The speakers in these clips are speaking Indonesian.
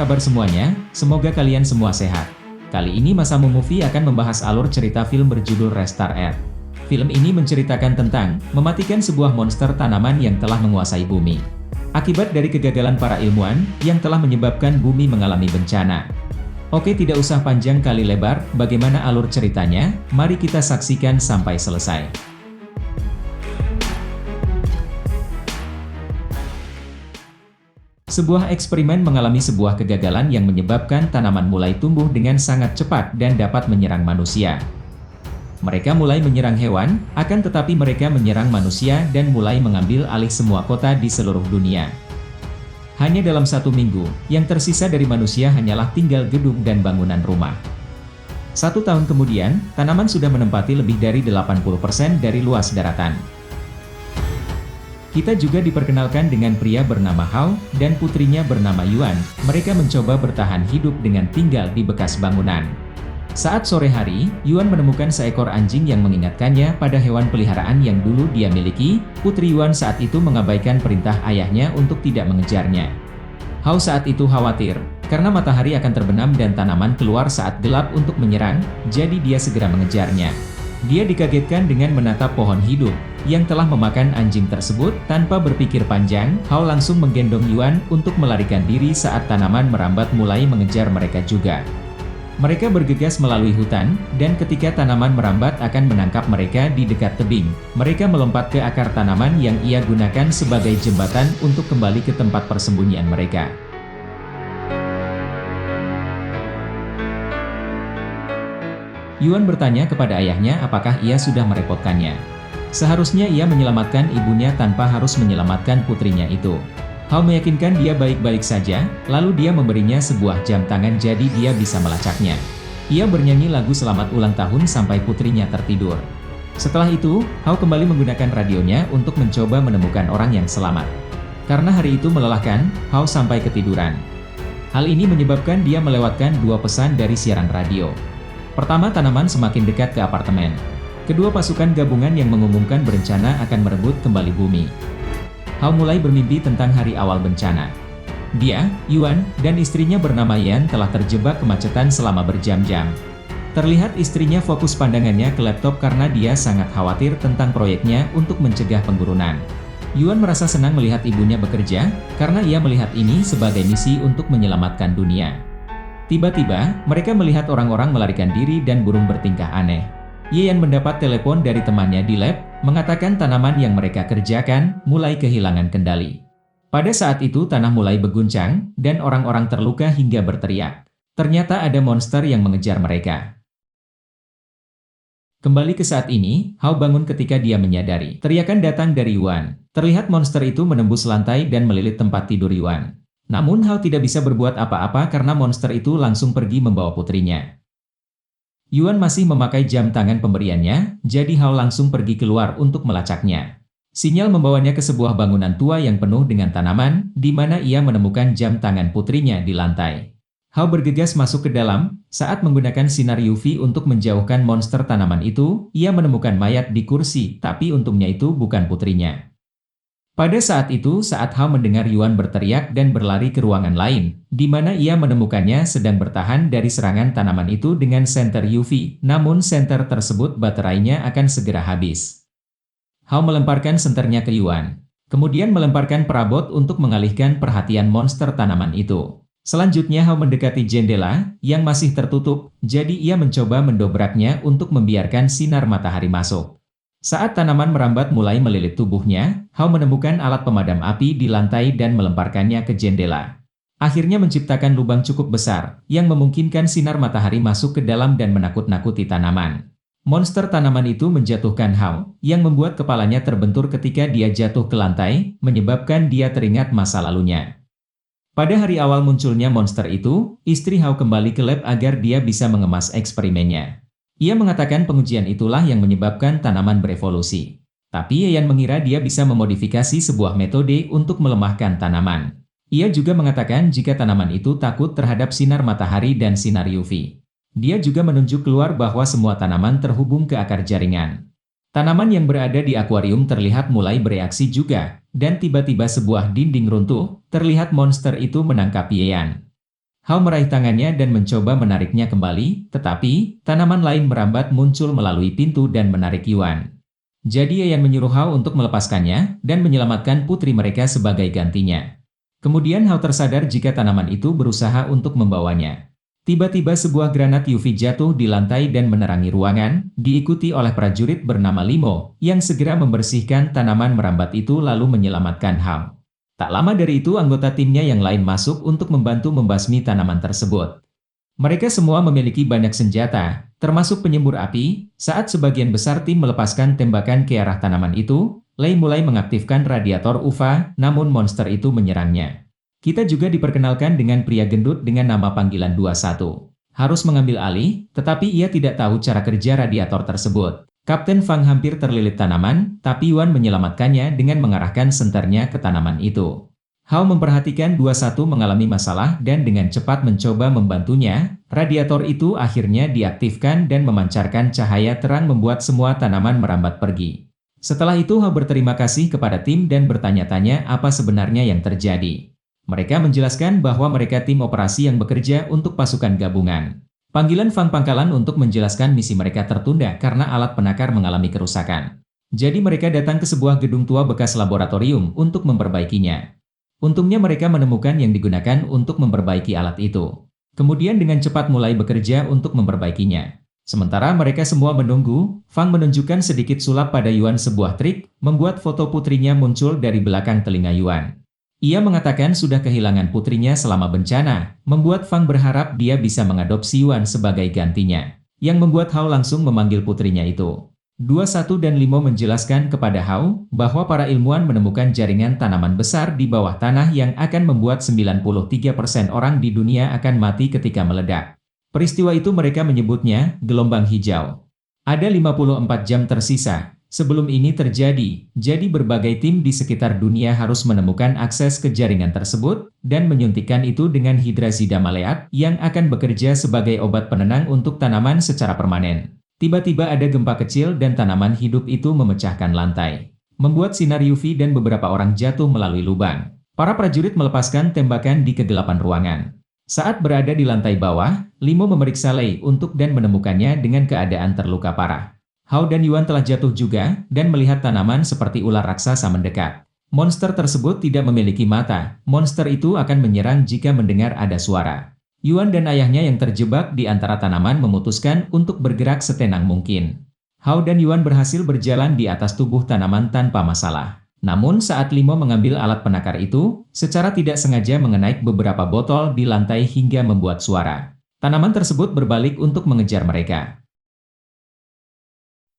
kabar semuanya? Semoga kalian semua sehat. Kali ini Masamu Movie akan membahas alur cerita film berjudul Restart Earth. Film ini menceritakan tentang mematikan sebuah monster tanaman yang telah menguasai bumi. Akibat dari kegagalan para ilmuwan yang telah menyebabkan bumi mengalami bencana. Oke, tidak usah panjang kali lebar, bagaimana alur ceritanya? Mari kita saksikan sampai selesai. Sebuah eksperimen mengalami sebuah kegagalan yang menyebabkan tanaman mulai tumbuh dengan sangat cepat dan dapat menyerang manusia. Mereka mulai menyerang hewan, akan tetapi mereka menyerang manusia dan mulai mengambil alih semua kota di seluruh dunia. Hanya dalam 1 minggu, yang tersisa dari manusia hanyalah tinggal gedung dan bangunan rumah. 1 tahun kemudian, tanaman sudah menempati lebih dari 80% dari luas daratan. Kita juga diperkenalkan dengan pria bernama Hao dan putrinya bernama Yuan. Mereka mencoba bertahan hidup dengan tinggal di bekas bangunan. Saat sore hari, Yuan menemukan seekor anjing yang mengingatkannya pada hewan peliharaan yang dulu dia miliki. Putri Yuan saat itu mengabaikan perintah ayahnya untuk tidak mengejarnya. Hao saat itu khawatir, karena matahari akan terbenam dan tanaman keluar saat gelap untuk menyerang, jadi dia segera mengejarnya. Dia dikagetkan dengan menatap pohon hidup yang telah memakan anjing tersebut. Tanpa berpikir panjang, Hao langsung menggendong Yuan untuk melarikan diri saat tanaman merambat mulai mengejar mereka juga. Mereka bergegas melalui hutan, dan ketika tanaman merambat akan menangkap mereka di dekat tebing, mereka melompat ke akar tanaman yang ia gunakan sebagai jembatan untuk kembali ke tempat persembunyian mereka. Yuan bertanya kepada ayahnya apakah ia sudah merepotkannya. Seharusnya ia menyelamatkan ibunya tanpa harus menyelamatkan putrinya itu. Hao meyakinkan dia baik-baik saja, lalu dia memberinya sebuah jam tangan jadi dia bisa melacaknya. Ia bernyanyi lagu selamat ulang tahun sampai putrinya tertidur. Setelah itu, Hao kembali menggunakan radionya untuk mencoba menemukan orang yang selamat. Karena hari itu melelahkan, Hao sampai ketiduran. Hal ini menyebabkan dia melewatkan 2 pesan dari siaran radio. Pertama, tanaman semakin dekat ke apartemen. Kedua, pasukan gabungan yang mengumumkan berencana akan merebut kembali bumi. Hao mulai bermimpi tentang hari awal bencana. Dia, Yuan, dan istrinya bernama Yan telah terjebak kemacetan selama berjam-jam. Terlihat istrinya fokus pandangannya ke laptop karena dia sangat khawatir tentang proyeknya untuk mencegah penggurunan. Yuan merasa senang melihat ibunya bekerja, karena ia melihat ini sebagai misi untuk menyelamatkan dunia. Tiba-tiba, mereka melihat orang-orang melarikan diri dan burung bertingkah aneh. Yan mendapat telepon dari temannya di lab, mengatakan tanaman yang mereka kerjakan mulai kehilangan kendali. Pada saat itu tanah mulai berguncang, dan orang-orang terluka hingga berteriak. Ternyata ada monster yang mengejar mereka. Kembali ke saat ini, Hao bangun ketika dia menyadari. Teriakan datang dari Yuan. Terlihat monster itu menembus lantai dan melilit tempat tidur Yuan. Namun Hao tidak bisa berbuat apa-apa karena monster itu langsung pergi membawa putrinya. Yuan masih memakai jam tangan pemberiannya, jadi Hao langsung pergi keluar untuk melacaknya. Sinyal membawanya ke sebuah bangunan tua yang penuh dengan tanaman, di mana ia menemukan jam tangan putrinya di lantai. Hao bergegas masuk ke dalam, saat menggunakan sinar UV untuk menjauhkan monster tanaman itu, ia menemukan mayat di kursi, tapi untungnya itu bukan putrinya. Pada saat itu, saat Hao mendengar Yuan berteriak dan berlari ke ruangan lain, di mana ia menemukannya sedang bertahan dari serangan tanaman itu dengan senter UV, namun senter tersebut baterainya akan segera habis. Hao melemparkan senternya ke Yuan, kemudian melemparkan perabot untuk mengalihkan perhatian monster tanaman itu. Selanjutnya Hao mendekati jendela, yang masih tertutup, jadi ia mencoba mendobraknya untuk membiarkan sinar matahari masuk. Saat tanaman merambat mulai melilit tubuhnya, Hao menemukan alat pemadam api di lantai dan melemparkannya ke jendela. Akhirnya menciptakan lubang cukup besar, yang memungkinkan sinar matahari masuk ke dalam dan menakut-nakuti tanaman. Monster tanaman itu menjatuhkan Hao, yang membuat kepalanya terbentur ketika dia jatuh ke lantai, menyebabkan dia teringat masa lalunya. Pada hari awal munculnya monster itu, istri Hao kembali ke lab agar dia bisa mengemas eksperimennya. Ia mengatakan pengujian itulah yang menyebabkan tanaman berevolusi. Tapi Yan mengira dia bisa memodifikasi sebuah metode untuk melemahkan tanaman. Ia juga mengatakan jika tanaman itu takut terhadap sinar matahari dan sinar UV. Dia juga menunjuk keluar bahwa semua tanaman terhubung ke akar jaringan. Tanaman yang berada di akuarium terlihat mulai bereaksi juga, dan tiba-tiba sebuah dinding runtuh, terlihat monster itu menangkap Yan. Hao meraih tangannya dan mencoba menariknya kembali, tetapi tanaman lain merambat muncul melalui pintu dan menarik Yuan. Jadi Yan menyuruh Hao untuk melepaskannya dan menyelamatkan putri mereka sebagai gantinya. Kemudian Hao tersadar jika tanaman itu berusaha untuk membawanya. Tiba-tiba sebuah granat UV jatuh di lantai dan menerangi ruangan, diikuti oleh prajurit bernama Limo, yang segera membersihkan tanaman merambat itu lalu menyelamatkan Hao. Tak lama dari itu anggota timnya yang lain masuk untuk membantu membasmi tanaman tersebut. Mereka semua memiliki banyak senjata, termasuk penyembur api. Saat sebagian besar tim melepaskan tembakan ke arah tanaman itu, Lei mulai mengaktifkan radiator UVA, namun monster itu menyerangnya. Kita juga diperkenalkan dengan pria gendut dengan nama panggilan 21. Harus mengambil alih, tetapi ia tidak tahu cara kerja radiator tersebut. Kapten Fang hampir terlilit tanaman, tapi Yuan menyelamatkannya dengan mengarahkan senternya ke tanaman itu. Hao memperhatikan 21 mengalami masalah dan dengan cepat mencoba membantunya. Radiator itu akhirnya diaktifkan dan memancarkan cahaya terang membuat semua tanaman merambat pergi. Setelah itu Hao berterima kasih kepada tim dan bertanya-tanya apa sebenarnya yang terjadi. Mereka menjelaskan bahwa mereka tim operasi yang bekerja untuk pasukan gabungan. Panggilan Fang Pangkalan untuk menjelaskan misi mereka tertunda karena alat penakar mengalami kerusakan. Jadi mereka datang ke sebuah gedung tua bekas laboratorium untuk memperbaikinya. Untungnya mereka menemukan yang digunakan untuk memperbaiki alat itu. Kemudian dengan cepat mulai bekerja untuk memperbaikinya. Sementara mereka semua menunggu, Fang menunjukkan sedikit sulap pada Yuan sebuah trik, membuat foto putrinya muncul dari belakang telinga Yuan. Ia mengatakan sudah kehilangan putrinya selama bencana, membuat Fang berharap dia bisa mengadopsi Yuan sebagai gantinya. Yang membuat Hao langsung memanggil putrinya itu. 21 dan Limo menjelaskan kepada Hao bahwa para ilmuwan menemukan jaringan tanaman besar di bawah tanah yang akan membuat 93% orang di dunia akan mati ketika meledak. Peristiwa itu mereka menyebutnya gelombang hijau. Ada 54 jam tersisa sebelum ini terjadi, jadi berbagai tim di sekitar dunia harus menemukan akses ke jaringan tersebut dan menyuntikkan itu dengan hidrazida maleat yang akan bekerja sebagai obat penenang untuk tanaman secara permanen. Tiba-tiba ada gempa kecil dan tanaman hidup itu memecahkan lantai, membuat sinar UV dan beberapa orang jatuh melalui lubang. Para prajurit melepaskan tembakan di kegelapan ruangan. Saat berada di lantai bawah, Limo memeriksa Lei untuk dan menemukannya dengan keadaan terluka parah. Hao dan Yuan telah jatuh juga, dan melihat tanaman seperti ular raksasa mendekat. Monster tersebut tidak memiliki mata, monster itu akan menyerang jika mendengar ada suara. Yuan dan ayahnya yang terjebak di antara tanaman memutuskan untuk bergerak setenang mungkin. Hao dan Yuan berhasil berjalan di atas tubuh tanaman tanpa masalah. Namun saat Limo mengambil alat penakar itu, secara tidak sengaja mengenai beberapa botol di lantai hingga membuat suara. Tanaman tersebut berbalik untuk mengejar mereka.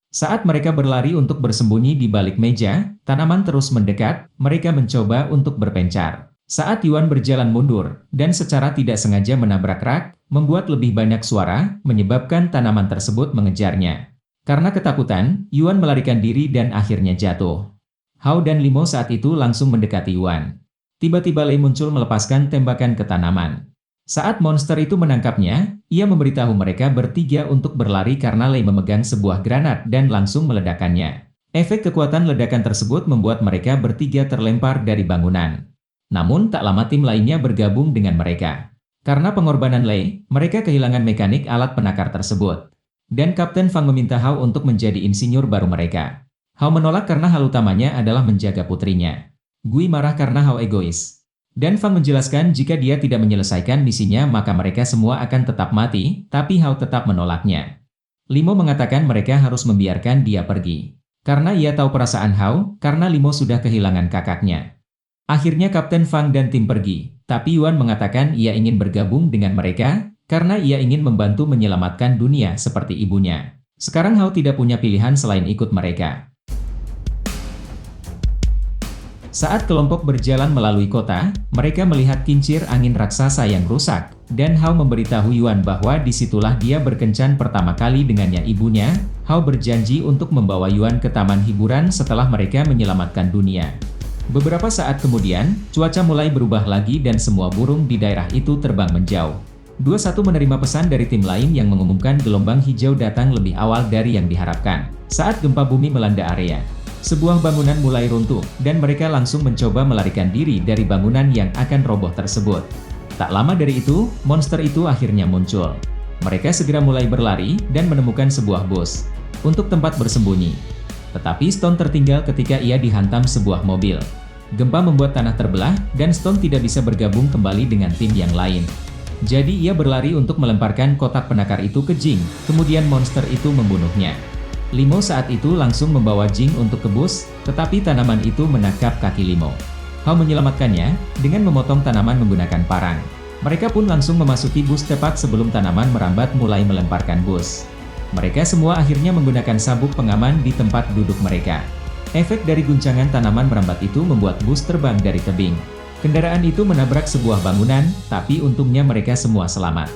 Saat mereka berlari untuk bersembunyi di balik meja, tanaman terus mendekat, mereka mencoba untuk berpencar. Saat Yuan berjalan mundur, dan secara tidak sengaja menabrak rak, membuat lebih banyak suara, menyebabkan tanaman tersebut mengejarnya. Karena ketakutan, Yuan melarikan diri dan akhirnya jatuh. Hao dan Limo saat itu langsung mendekati Yuan. Tiba-tiba Lei muncul melepaskan tembakan ke tanaman. Saat monster itu menangkapnya, ia memberitahu mereka bertiga untuk berlari karena Lei memegang sebuah granat dan langsung meledakkannya. Efek kekuatan ledakan tersebut membuat mereka bertiga terlempar dari bangunan. Namun tak lama tim lainnya bergabung dengan mereka. Karena pengorbanan Lei, mereka kehilangan mekanik alat penakar tersebut. Dan Kapten Fang meminta Hao untuk menjadi insinyur baru mereka. Hao menolak karena hal utamanya adalah menjaga putrinya. Gui marah karena Hao egois. Dan Fang menjelaskan jika dia tidak menyelesaikan misinya maka mereka semua akan tetap mati, tapi Hao tetap menolaknya. Limo mengatakan mereka harus membiarkan dia pergi. Karena ia tahu perasaan Hao, karena Limo sudah kehilangan kakaknya. Akhirnya Kapten Fang dan tim pergi, tapi Yuan mengatakan ia ingin bergabung dengan mereka, karena ia ingin membantu menyelamatkan dunia seperti ibunya. Sekarang Hao tidak punya pilihan selain ikut mereka. Saat kelompok berjalan melalui kota, mereka melihat kincir angin raksasa yang rusak, dan Hao memberitahu Yuan bahwa disitulah dia berkencan pertama kali dengannya ibunya. Hao berjanji untuk membawa Yuan ke taman hiburan setelah mereka menyelamatkan dunia. Beberapa saat kemudian, cuaca mulai berubah lagi dan semua burung di daerah itu terbang menjauh. 21 menerima pesan dari tim lain yang mengumumkan gelombang hijau datang lebih awal dari yang diharapkan. Saat gempa bumi melanda area, sebuah bangunan mulai runtuh, dan mereka langsung mencoba melarikan diri dari bangunan yang akan roboh tersebut. Tak lama dari itu, monster itu akhirnya muncul. Mereka segera mulai berlari dan menemukan sebuah bus untuk tempat bersembunyi. Tetapi Stone tertinggal ketika ia dihantam sebuah mobil. Gempa membuat tanah terbelah dan Stone tidak bisa bergabung kembali dengan tim yang lain. Jadi ia berlari untuk melemparkan kotak penakar itu ke Jing, kemudian monster itu membunuhnya. Limo saat itu langsung membawa Jing untuk ke bus, tetapi tanaman itu menangkap kaki Limo. Hao menyelamatkannya dengan memotong tanaman menggunakan parang. Mereka pun langsung memasuki bus tepat sebelum tanaman merambat mulai melemparkan bus. Mereka semua akhirnya menggunakan sabuk pengaman di tempat duduk mereka. Efek dari guncangan tanaman merambat itu membuat bus terbang dari tebing. Kendaraan itu menabrak sebuah bangunan, tapi untungnya mereka semua selamat.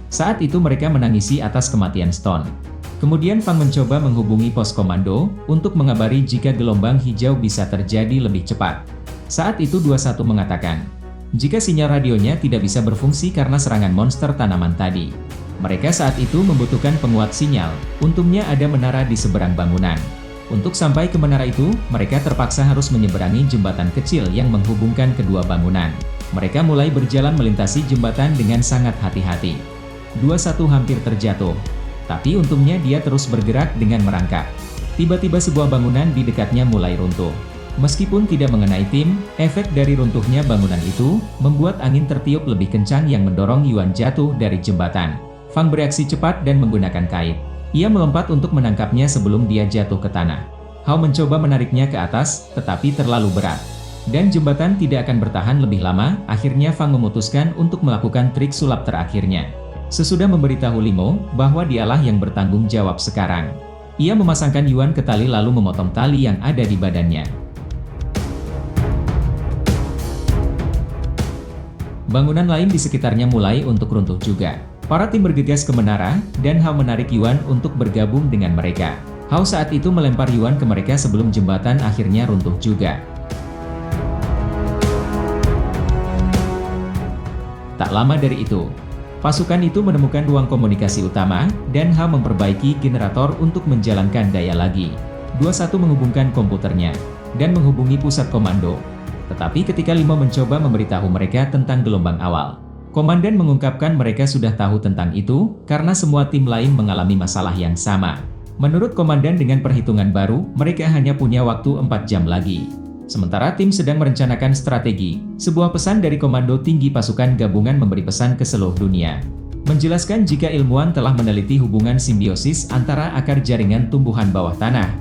Saat itu mereka menangisi atas kematian Stone. Kemudian Fang mencoba menghubungi pos komando untuk mengabari jika gelombang hijau bisa terjadi lebih cepat. Saat itu 21 mengatakan, jika sinyal radionya tidak bisa berfungsi karena serangan monster tanaman tadi. Mereka saat itu membutuhkan penguat sinyal, untungnya ada menara di seberang bangunan. Untuk sampai ke menara itu, mereka terpaksa harus menyeberangi jembatan kecil yang menghubungkan kedua bangunan. Mereka mulai berjalan melintasi jembatan dengan sangat hati-hati. 21 hampir terjatuh. Tapi untungnya dia terus bergerak dengan merangkak. Tiba-tiba sebuah bangunan di dekatnya mulai runtuh. Meskipun tidak mengenai tim, efek dari runtuhnya bangunan itu membuat angin tertiup lebih kencang yang mendorong Yuan jatuh dari jembatan. Fang bereaksi cepat dan menggunakan kait. Ia melompat untuk menangkapnya sebelum dia jatuh ke tanah. Hao mencoba menariknya ke atas, tetapi terlalu berat. Dan jembatan tidak akan bertahan lebih lama, akhirnya Fang memutuskan untuk melakukan trik sulap terakhirnya. Sesudah memberitahu Limo bahwa dialah yang bertanggung jawab sekarang. Ia memasangkan Yuan ke tali lalu memotong tali yang ada di badannya. Bangunan lain di sekitarnya mulai untuk runtuh juga. Para tim bergegas ke menara, dan Hao menarik Yuan untuk bergabung dengan mereka. Hao saat itu melempar Yuan ke mereka sebelum jembatan akhirnya runtuh juga. Tak lama dari itu, pasukan itu menemukan ruang komunikasi utama, dan Hao memperbaiki generator untuk menjalankan daya lagi. 21 menghubungkan komputernya, dan menghubungi pusat komando. Tetapi ketika Limo mencoba memberitahu mereka tentang gelombang awal, komandan mengungkapkan mereka sudah tahu tentang itu, karena semua tim lain mengalami masalah yang sama. Menurut komandan dengan perhitungan baru, mereka hanya punya waktu 4 jam lagi. Sementara tim sedang merencanakan strategi, sebuah pesan dari komando tinggi pasukan gabungan memberi pesan ke seluruh dunia. Menjelaskan jika ilmuwan telah meneliti hubungan simbiosis antara akar jaringan tumbuhan bawah tanah.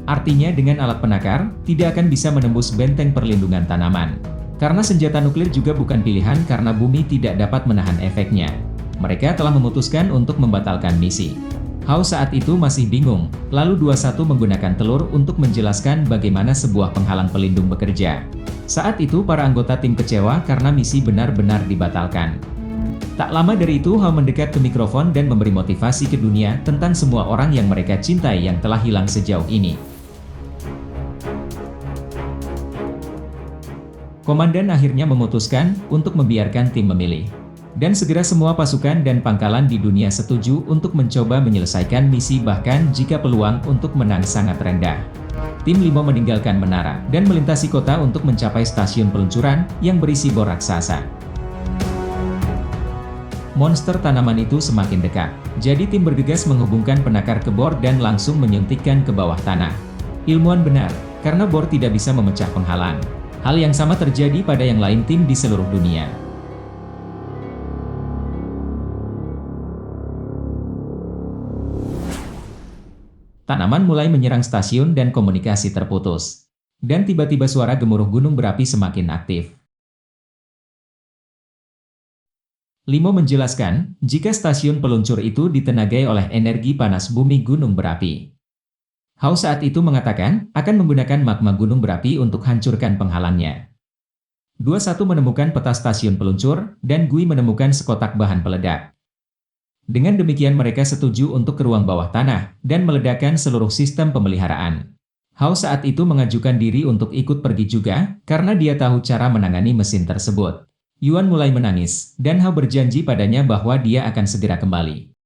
Artinya dengan alat penakar, tidak akan bisa menembus benteng perlindungan tanaman. Karena senjata nuklir juga bukan pilihan karena bumi tidak dapat menahan efeknya. Mereka telah memutuskan untuk membatalkan misi. Hao saat itu masih bingung, lalu 21 menggunakan telur untuk menjelaskan bagaimana sebuah penghalang pelindung bekerja. Saat itu para anggota tim kecewa karena misi benar-benar dibatalkan. Tak lama dari itu Hao mendekat ke mikrofon dan memberi motivasi ke dunia tentang semua orang yang mereka cintai yang telah hilang sejauh ini. Komandan akhirnya memutuskan untuk membiarkan tim memilih. Dan segera semua pasukan dan pangkalan di dunia setuju untuk mencoba menyelesaikan misi bahkan jika peluang untuk menang sangat rendah. Tim Limo meninggalkan menara dan melintasi kota untuk mencapai stasiun peluncuran yang berisi bor raksasa. Monster tanaman itu semakin dekat, jadi tim bergegas menghubungkan penakar ke bor dan langsung menyuntikkan ke bawah tanah. Ilmuwan benar, karena bor tidak bisa memecah penghalang. Hal yang sama terjadi pada yang lain tim di seluruh dunia. Tanaman mulai menyerang stasiun dan komunikasi terputus. Dan tiba-tiba suara gemuruh gunung berapi semakin aktif. Limo menjelaskan, jika stasiun peluncur itu ditenagai oleh energi panas bumi gunung berapi. Hao saat itu mengatakan, akan menggunakan magma gunung berapi untuk hancurkan penghalangnya. 21 menemukan peta stasiun peluncur, dan Gui menemukan sekotak bahan peledak. Dengan demikian mereka setuju untuk ke ruang bawah tanah, dan meledakkan seluruh sistem pemeliharaan. Hao saat itu mengajukan diri untuk ikut pergi juga, karena dia tahu cara menangani mesin tersebut. Yuan mulai menangis, dan Hao berjanji padanya bahwa dia akan segera kembali.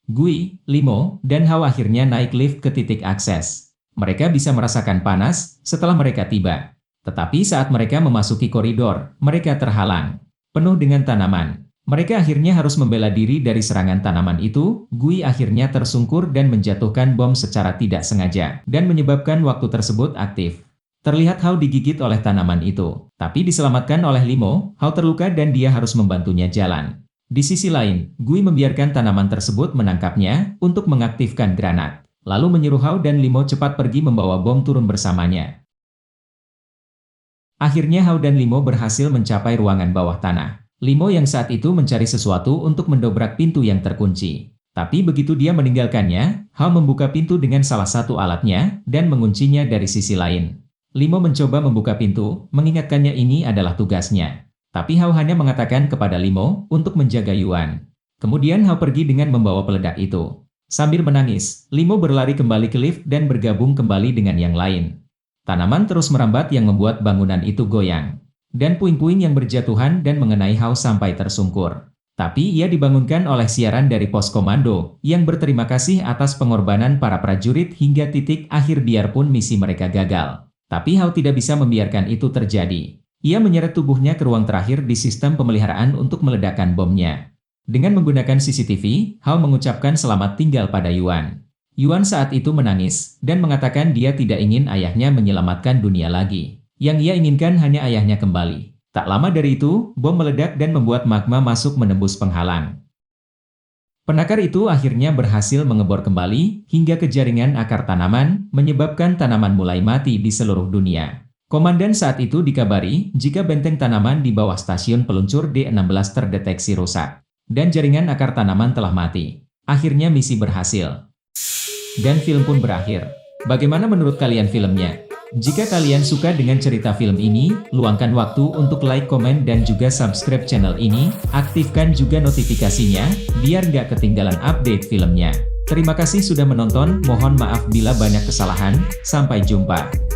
Gui, Limo, dan Hao akhirnya naik lift ke titik akses. Mereka bisa merasakan panas setelah mereka tiba. Tetapi saat mereka memasuki koridor, mereka terhalang. Penuh dengan tanaman. Mereka akhirnya harus membela diri dari serangan tanaman itu. Gui akhirnya tersungkur dan menjatuhkan bom secara tidak sengaja, dan menyebabkan waktu tersebut aktif. Terlihat Hao digigit oleh tanaman itu, tapi diselamatkan oleh Limo. Hao terluka dan dia harus membantunya jalan. Di sisi lain, Gui membiarkan tanaman tersebut menangkapnya untuk mengaktifkan granat. Lalu menyuruh Hao dan Limo cepat pergi membawa bom turun bersamanya. Akhirnya Hao dan Limo berhasil mencapai ruangan bawah tanah. Limo yang saat itu mencari sesuatu untuk mendobrak pintu yang terkunci. Tapi begitu dia meninggalkannya, Hao membuka pintu dengan salah satu alatnya dan menguncinya dari sisi lain. Limo mencoba membuka pintu, mengingatkannya ini adalah tugasnya. Tapi Hao hanya mengatakan kepada Limo untuk menjaga Yuan. Kemudian Hao pergi dengan membawa peledak itu. Sambil menangis, Limo berlari kembali ke lift dan bergabung kembali dengan yang lain. Tanaman terus merambat yang membuat bangunan itu goyang. Dan puing-puing yang berjatuhan dan mengenai Hao sampai tersungkur. Tapi ia dibangunkan oleh siaran dari pos komando, yang berterima kasih atas pengorbanan para prajurit hingga titik akhir biarpun misi mereka gagal. Tapi Hao tidak bisa membiarkan itu terjadi. Ia menyeret tubuhnya ke ruang terakhir di sistem pemeliharaan untuk meledakkan bomnya. Dengan menggunakan CCTV, Hao mengucapkan selamat tinggal pada Yuan. Yuan saat itu menangis, dan mengatakan dia tidak ingin ayahnya menyelamatkan dunia lagi. Yang ia inginkan hanya ayahnya kembali. Tak lama dari itu, bom meledak dan membuat magma masuk menembus penghalang. Penakar itu akhirnya berhasil mengebor kembali, hingga ke jaringan akar tanaman, menyebabkan tanaman mulai mati di seluruh dunia. Komandan saat itu dikabari, jika benteng tanaman di bawah stasiun peluncur D-16 terdeteksi rusak. Dan jaringan akar tanaman telah mati. Akhirnya misi berhasil. Dan film pun berakhir. Bagaimana menurut kalian filmnya? Jika kalian suka dengan cerita film ini, luangkan waktu untuk like, komen, dan juga subscribe channel ini. Aktifkan juga notifikasinya, biar nggak ketinggalan update filmnya. Terima kasih sudah menonton, mohon maaf bila banyak kesalahan. Sampai jumpa.